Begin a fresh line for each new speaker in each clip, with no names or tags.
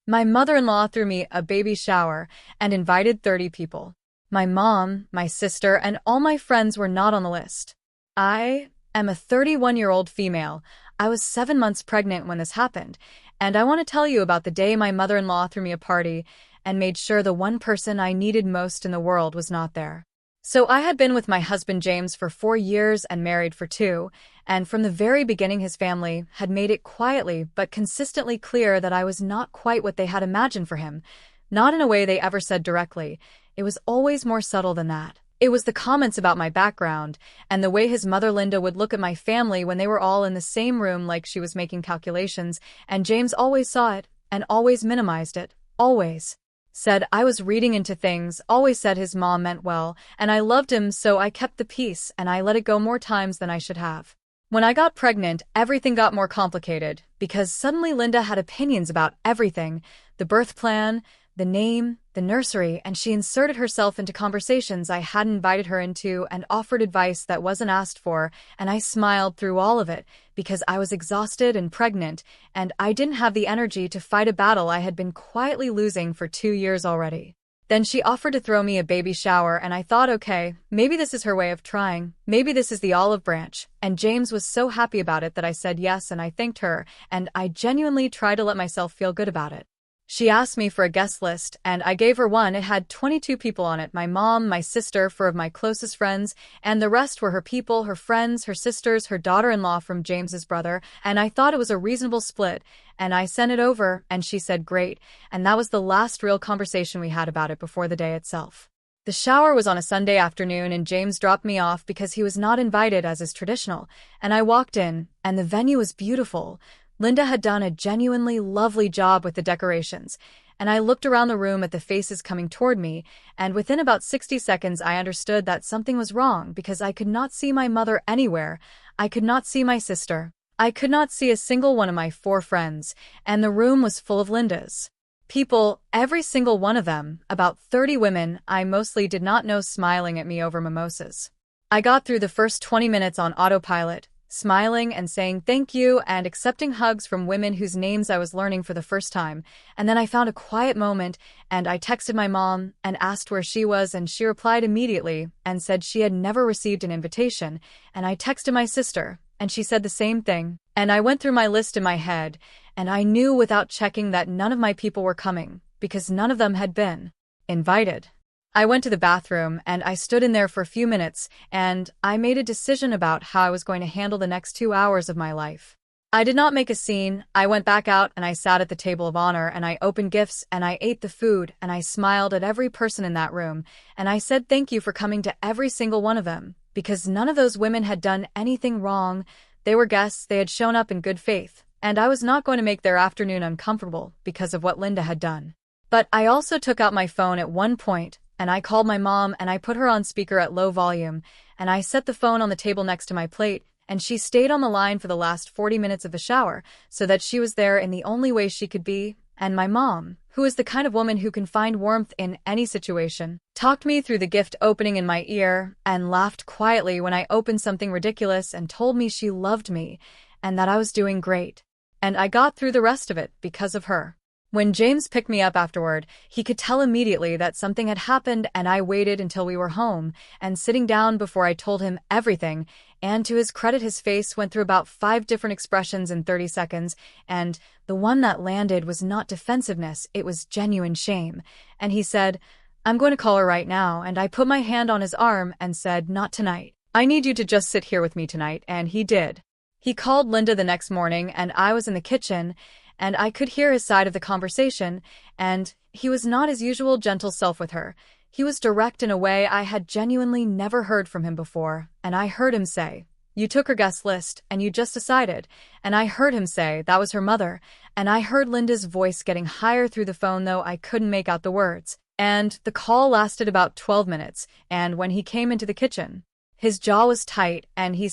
My mother-in-law threw me a baby shower and invited 30 people. My mom, my sister, and all my friends were not on the list. I am a 31-year-old female. I was 7 months pregnant when this happened, and I want to tell you about the day my mother-in-law threw me a party and made sure the one person I needed most in the world was not there. So I had been with my husband James for 4 years and married for 2, and from the very beginning his family had made it quietly but consistently clear that I was not quite what they had imagined for him. Not in a way they ever said directly. It was always more subtle than that. It was the comments about my background, and the way his mother Linda would look at my family when they were all in the same room like she was making calculations, and James always saw it, and always minimized it. Always. Said I was reading into things, always said his mom meant well, and I loved him so I kept the peace and I let it go more times than I should have. When I got pregnant, everything got more complicated, because suddenly Linda had opinions about everything, the birth plan, the name, the nursery, and she inserted herself into conversations I hadn't invited her into and offered advice that wasn't asked for, and I smiled through all of it, because I was exhausted and pregnant, and I didn't have the energy to fight a battle I had been quietly losing for 2 years already. Then she offered to throw me a baby shower, and I thought, okay, maybe this is her way of trying. Maybe this is the olive branch. And James was so happy about it that I said yes, and I thanked her, and I genuinely tried to let myself feel good about it. She asked me for a guest list, and I gave her one. It had 22 people on it, my mom, my sister, 4 of my closest friends, and the rest were her people, her friends, her sisters, her daughter-in-law from James's brother, and I thought it was a reasonable split, and I sent it over, and she said great, and that was the last real conversation we had about it before the day itself. The shower was on a Sunday afternoon, and James dropped me off because he was not invited as is traditional, and I walked in, and the venue was beautiful. Linda had done a genuinely lovely job with the decorations, and I looked around the room at the faces coming toward me, and within about 60 seconds I understood that something was wrong because I could not see my mother anywhere. I could not see my sister. I could not see a single one of my 4 friends, and the room was full of Linda's people, every single one of them, about 30 women I mostly did not know, smiling at me over mimosas. I got through the first 20 minutes on autopilot, smiling and saying thank you and accepting hugs from women whose names I was learning for the first time, and then I found a quiet moment, and I texted my mom and asked where she was, and she replied immediately and said she had never received an invitation, and I texted my sister, and she said the same thing, and I went through my list in my head, and I knew without checking that none of my people were coming, because none of them had been invited. I went to the bathroom, and I stood in there for a few minutes, and I made a decision about how I was going to handle the next 2 hours of my life. I did not make a scene. I went back out, and I sat at the table of honor, and I opened gifts, and I ate the food, and I smiled at every person in that room, and I said thank you for coming to every single one of them, because none of those women had done anything wrong. They were guests, they had shown up in good faith, and I was not going to make their afternoon uncomfortable because of what Linda had done. But I also took out my phone at one point, and I called my mom, and I put her on speaker at low volume, and I set the phone on the table next to my plate, and she stayed on the line for the last 40 minutes of the shower, so that she was there in the only way she could be, and my mom, who is the kind of woman who can find warmth in any situation, talked me through the gift opening in my ear, and laughed quietly when I opened something ridiculous, and told me she loved me, and that I was doing great. And I got through the rest of it because of her. When James picked me up afterward, he could tell immediately that something had happened, and I waited until we were home and sitting down before I told him everything, and to his credit his face went through about 5 different expressions in 30 seconds, and the one that landed was not defensiveness, it was genuine shame, and he said, "I'm going to call her right now," and I put my hand on his arm and said, "Not tonight. I need you to just sit here with me tonight," and he did. He called Linda the next morning, and I was in the kitchen, and I could hear his side of the conversation, and he was not his usual gentle self with her. He was direct in a way I had genuinely never heard from him before, and I heard him say, "You took her guest list, and you just decided," and I heard him say that was her mother, and I heard Linda's voice getting higher through the phone, though I couldn't make out the words, and the call lasted about 12 minutes, and when he came into the kitchen, his jaw was tight, and she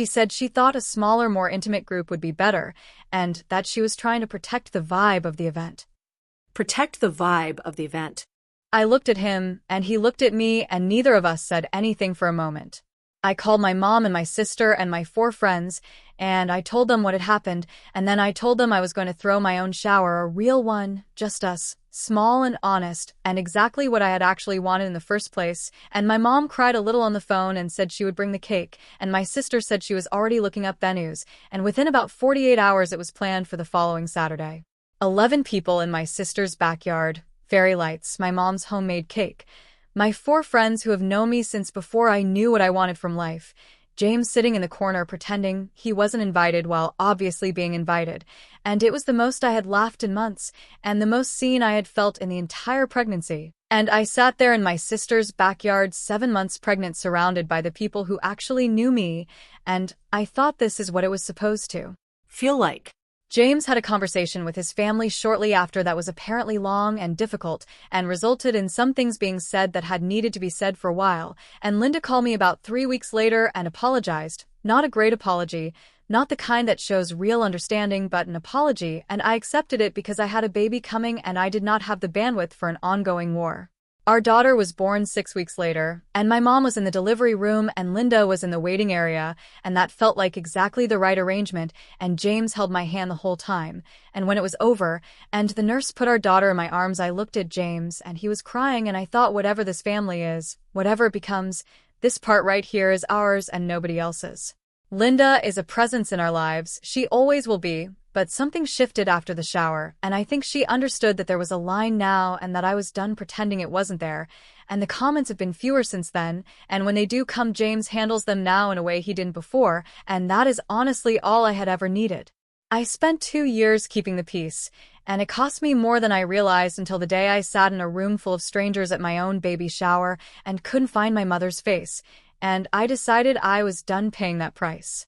said she thought a smaller, more intimate group would be better, and that she was trying to protect the vibe of the event.
Protect the vibe of the event.
I looked at him, and he looked at me, and neither of us said anything for a moment. I called my mom and my sister and my 4 friends, and I told them what had happened, and then I told them I was going to throw my own shower, a real one, just us, small and honest, and exactly what I had actually wanted in the first place. And my mom cried a little on the phone and said she would bring the cake, and my sister said she was already looking up venues, and within about 48 hours it was planned for the following Saturday. 11 people in my sister's backyard, fairy lights, my mom's homemade cake. My 4 friends who have known me since before I knew what I wanted from life. James sitting in the corner pretending he wasn't invited while obviously being invited. And it was the most I had laughed in months, and the most seen I had felt in the entire pregnancy. And I sat there in my sister's backyard, 7 months pregnant, surrounded by the people who actually knew me, and I thought this is what it was supposed to
feel like.
James had a conversation with his family shortly after that was apparently long and difficult and resulted in some things being said that had needed to be said for a while, and Linda called me about 3 weeks later and apologized. Not a great apology, not the kind that shows real understanding, but an apology, and I accepted it because I had a baby coming and I did not have the bandwidth for an ongoing war. Our daughter was born 6 weeks later, and my mom was in the delivery room and Linda was in the waiting area, and that felt like exactly the right arrangement, and James held my hand the whole time. And when it was over, and the nurse put our daughter in my arms, I looked at James, and he was crying, and I thought, whatever this family is, whatever it becomes, this part right here is ours and nobody else's. Linda is a presence in our lives, she always will be. But something shifted after the shower, and I think she understood that there was a line now and that I was done pretending it wasn't there, and the comments have been fewer since then, and when they do come, James handles them now in a way he didn't before, and that is honestly all I had ever needed. I spent 2 years keeping the peace, and it cost me more than I realized until the day I sat in a room full of strangers at my own baby shower and couldn't find my mother's face, and I decided I was done paying that price.